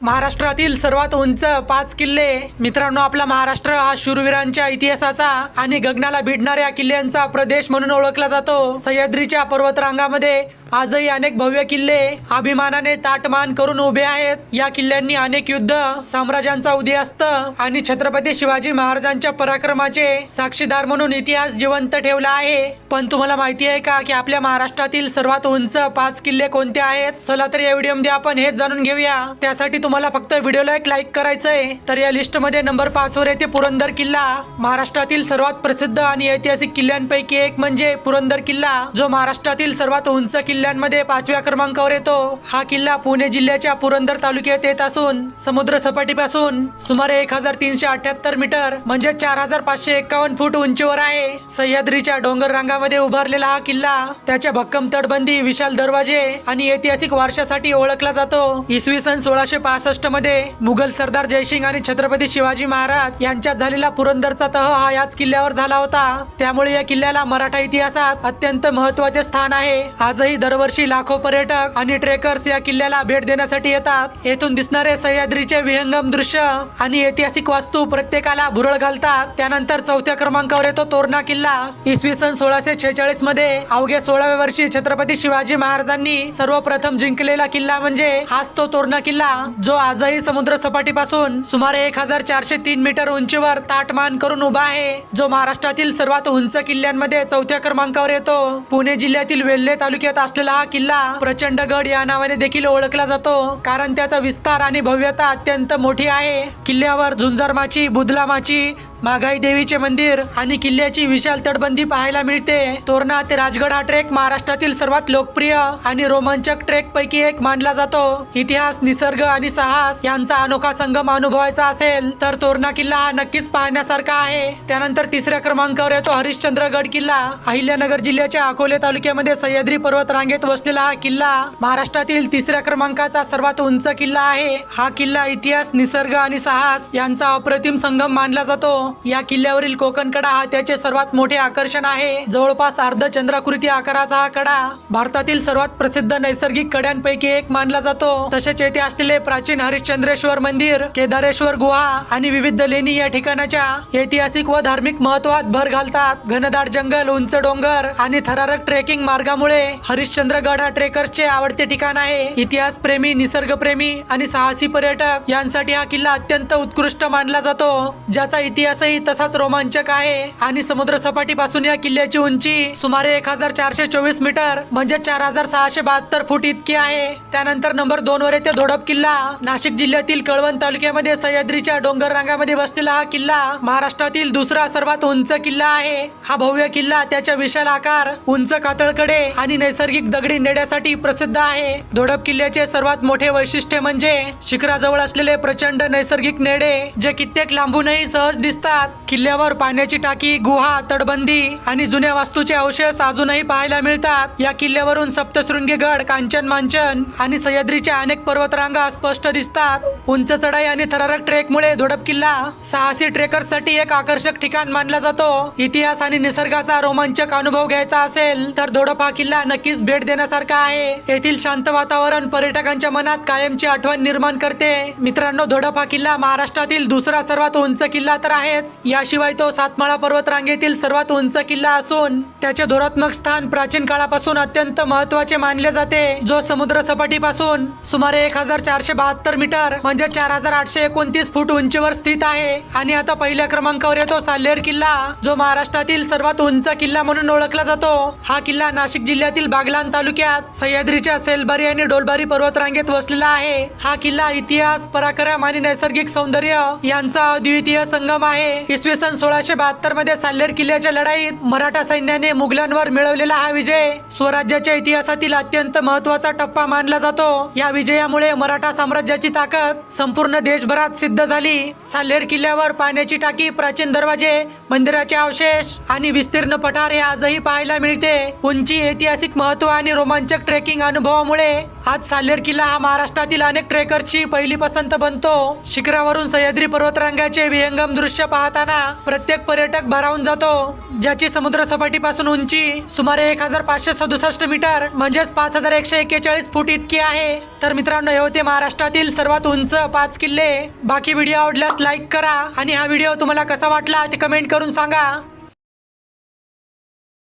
महाराष्ट्रातील सर्वात उंच 5 किल्ले। मित्रांनो, आपला महाराष्ट्र हा शूरवीरांच्या इतिहासाचा आणि गगनाला भिडणाऱ्या किल्ल्यांचा प्रदेश म्हणून ओळखला जातो। सह्याद्रीच्या पर्वतरांगामध्ये आजही अनेक भव्य किल्ले अभिमानाने ताटमान करून उभे आहेत। या किल्ल्यांनी अनेक युद्ध, साम्राज्यांचा उदयास्त आणि छत्रपती शिवाजी महाराजांच्या पराक्रमाचे साक्षीदार म्हणून इतिहास जिवंत ठेवला आहे। पण तुम्हाला माहिती आहे का की आपल्या महाराष्ट्रातील सर्वात उंच 5 किल्ले कोणते आहेत? चला तर या व्हिडिओमध्ये आपण हेच जाणून घेऊया। त्यासाठी तुम्हाला फक्त व्हिडिओला एक लाईक करायचंय। तर या लिस्ट मध्ये नंबर 5 वर येते पुरंदर किल्ला। महाराष्ट्रातील सर्वात प्रसिद्ध आणि ऐतिहासिक किल्ल्यांपैकी एक म्हणजे पुरंदर किल्ला, जो महाराष्ट्रातील सर्वात उंच किल्ल्यांमध्ये 5व्या क्रमांकावर येतो। हा किल्ला पुणे जिल्ह्याच्या पुरंदर तालुक्यात येत असून समुद्र सपाटीपासून सुमारे 1378 मीटर म्हणजे 4551 फूट उंचीवर आहे। सह्याद्रीच्या डोंगर रांगामध्ये उभारलेला हा किल्ला त्याच्या भक्कम तटबंदी, विशाल दरवाजे आणि ऐतिहासिक वारशासाठी ओळखला जातो। इसवी सन 1665 मध्ये मुघल सरदार जयसिंग आणि छत्रपती शिवाजी महाराज यांच्यात झालेला पुरंदरचा तह हा याच किल्ल्यावर झाला होता। त्यामुळे या किल्ल्याला मराठा इतिहासात अत्यंत महत्त्वाचे स्थान आहे। आजही दरवर्षी लाखो पर्यटक आणि ट्रेकर्स या किल्ल्याला भेट देण्यासाठी येतात। येथून दिसणारे सह्याद्रीचे विहंगम दृश्य आणि ऐतिहासिक वास्तू प्रत्येकाला भुरळ घालतात। त्यानंतर 4थ्या क्रमांकावर येतो तोरणा किल्ला। इसवी सन 1646 मध्ये अवघ्या 16व्या वर्षी छत्रपती शिवाजी महाराजांनी सर्वप्रथम जिंकलेला किल्ला म्हणजे हाच तो तोरणा किल्ला, जो आजही समुद्र सपाटीपासून सुमारे 1403 मीटर उंचीवर ताटमान करून उभा आहे। जो महाराष्ट्रातील सर्वात उंच किल्ल्यांमध्ये 4थ्या क्रमांकावर येतो। पुणे जिल्ह्यातील वेल्हे तालुक्यात असलेला हा किल्ला प्रचंडगड या नावाने देखील ओळखला जातो, कारण त्याचा विस्तार आणि भव्यता अत्यंत मोठी आहे। किल्ल्यावर झुंजारमाची, बुधलामाची, मागाई देवीचे मंदिर आणि किल्ल्याची विशाल तटबंदी पाहायला मिळते। तोरणा ते राजगड हा ट्रेक महाराष्ट्रातील सर्वात लोकप्रिय आणि रोमांचक ट्रेक पैकी एक मानला जातो। इतिहास, निसर्ग आणि साहस यांचा अनोखा संगम अनुभवायचा असेल तर तोरणा किल्ला हा नक्कीच पाहण्यासारखा आहे। त्यानंतर 3ऱ्या क्रमांकावर येतो हरिश्चंद्रगड किल्ला। अहिल्यानगर जिल्ह्याच्या अकोले तालुक्यामध्ये सह्याद्री पर्वत रांगेत वसलेला हा किल्ला महाराष्ट्रातील 3ऱ्या क्रमांकाचा सर्वात उंच किल्ला आहे। हा किल्ला इतिहास, निसर्ग आणि साहस यांचा अप्रतिम संगम मानला जातो। या किल्ल्यावरील कोकणकडा हा त्याचे सर्वात मोठे आकर्षण आहे। जवळपास अर्धचंद्राकृती आकाराचा हा कडा भारतातील सर्वात प्रसिद्ध नैसर्गिक कड्यांपैकी एक मानला जातो। तसेच येथे असलेले प्राचीन हरिश्चंद्रेश्वर मंदिर, केदारेश्वर गुहा आणि विविध लेणी या ठिकाणाच्या ऐतिहासिक व धार्मिक महत्वात भर घालतात। घनदाट जंगल, उंच डोंगर आणि थरारक ट्रेकिंग मार्गामुळे हरिश्चंद्रगड हा ट्रेकर्सचे आवडते ठिकाण आहे। इतिहास प्रेमी, निसर्गप्रेमी आणि साहसी पर्यटक यांसाठी हा किल्ला अत्यंत उत्कृष्ट मानला जातो, ज्याचा इतिहासही तसाच रोमांचक आहे। आणि समुद्र सपाटीपासून या किल्ल्याची उंची सुमारे 1424 मीटर म्हणजे 4672 फूट इतकी आहे। त्यानंतर नंबर 2 वर येते धोडप किल्ला। नाशिक जिल्ह्यातील कळवण तालुक्यामध्ये सह्याद्रीच्या डोंगर रांगामध्ये वसलेला हा किल्ला महाराष्ट्रातील दुसरा सर्वात उंच किल्ला आहे। हा भव्य किल्ला त्याच्या विशाल आकार, उंच कातळकडे आणि नैसर्गिक दगडी नेड्यासाठी प्रसिद्ध आहे। धोडप किल्ल्याचे सर्वात मोठे वैशिष्ट्य म्हणजे शिखराजवळ असलेले प्रचंड नैसर्गिक नेडे, जे कित्येक लांबूनही सहज दिसतात। किल्ल्यावर पाण्याची टाकी, गुहा, तटबंदी आणि जुन्या वास्तूचे अवशेष अजूनही पाहायला मिळतात। या किल्ल्यावरून सप्तशृंगी गड, कांचन मांचन आणि सह्याद्रीच्या अनेक पर्वतरांगा स्पष्ट दिसतात। उंच चढाई आणि थरारक ट्रेकमुळे धोडप किल्ला साहसी ट्रेकर्ससाठी एक आकर्षक ठिकाण मानला जातो। इतिहास आणि निसर्गाचा रोमांचक अनुभव घ्यायचा असेल तर धोडप हा किल्ला नक्कीच भेट देण्यासारखा आहे। येथील शांत वातावरण पर्यटकांच्या मनात कायमची आठवण निर्माण करते। मित्रांनो, धोडप हा किल्ला महाराष्ट्रातील दुसरा सर्वात उंच किल्ला तर आहेच, याशिवाय तो सातमाळा पर्वत रांगेतील सर्वात उंच किल्ला असून त्याचे धोरणात्मक स्थान प्राचीन काळापासून अत्यंत महत्त्वाचे मानले जाते, जो समुद्र सपाटीपासून सुमारे 1472 मीटर म्हणजे 4829 फूट उंचीवर स्थित आहे। आणि आता पहिल्या क्रमांकावर येतो साल्हेर किल्ला, जो महाराष्ट्रातील सर्वात उंच किल्ला म्हणून ओळखला जातो। हा किल्ला नाशिक जिल्ह्यातील बागलाण तालुक्यात सह्याद्रीच्या सेलबारी आणि डोलबारी पर्वत रांगेत वसलेला आहे। हा किल्ला इतिहास, पराक्रम आणि नैसर्गिक सौंदर्य यांचा अद्वितीय संगम आहे। इसवी सन 1672 मध्ये साल्हेर किल्ल्याच्या लढाईत मराठा सैन्याने मुघलांवर मिळवलेला हा विजय स्वराज्याच्या इतिहासातील अत्यंत महत्त्वाचा टप्पा मानला जातो। या विजयामुळे मराठा साम्राज्याची ताकद संपूर्ण देशभरात सिद्ध झाली। साल्हेर किल्ल्यावर पाण्याची टाकी, प्राचीन दरवाजे, मंदिराचे अवशेष आणि विस्तीर्ण पठार हे आजही पाहायला मिळते। उंची, ऐतिहासिक महत्त्व आणि रोमांचक ट्रेकिंग अनुभवामुळे आज साल्हेर किल्ला हा महाराष्ट्रातील अनेक ट्रेकर्सची पहिली पसंत बनतो। शिखरावरून सह्याद्री पर्वतरांगाचे विहंगम दृश्य पाहताना प्रत्येक पर्यटक भारावून जातो, ज्याची समुद्र सपाटीपासून उंची सुमारे 1567 मीटर म्हणजेच 5141 फूट इतकी आहे. तर मित्रांनो, हे होते महाराष्ट्रातील सर्वात उंच 5 किल्ले. बाकी व्हिडिओ आवडल्यास लाईक करा आणि हा व्हिडिओ तुम्हाला कसा वाटला ते कमेंट करून सांगा.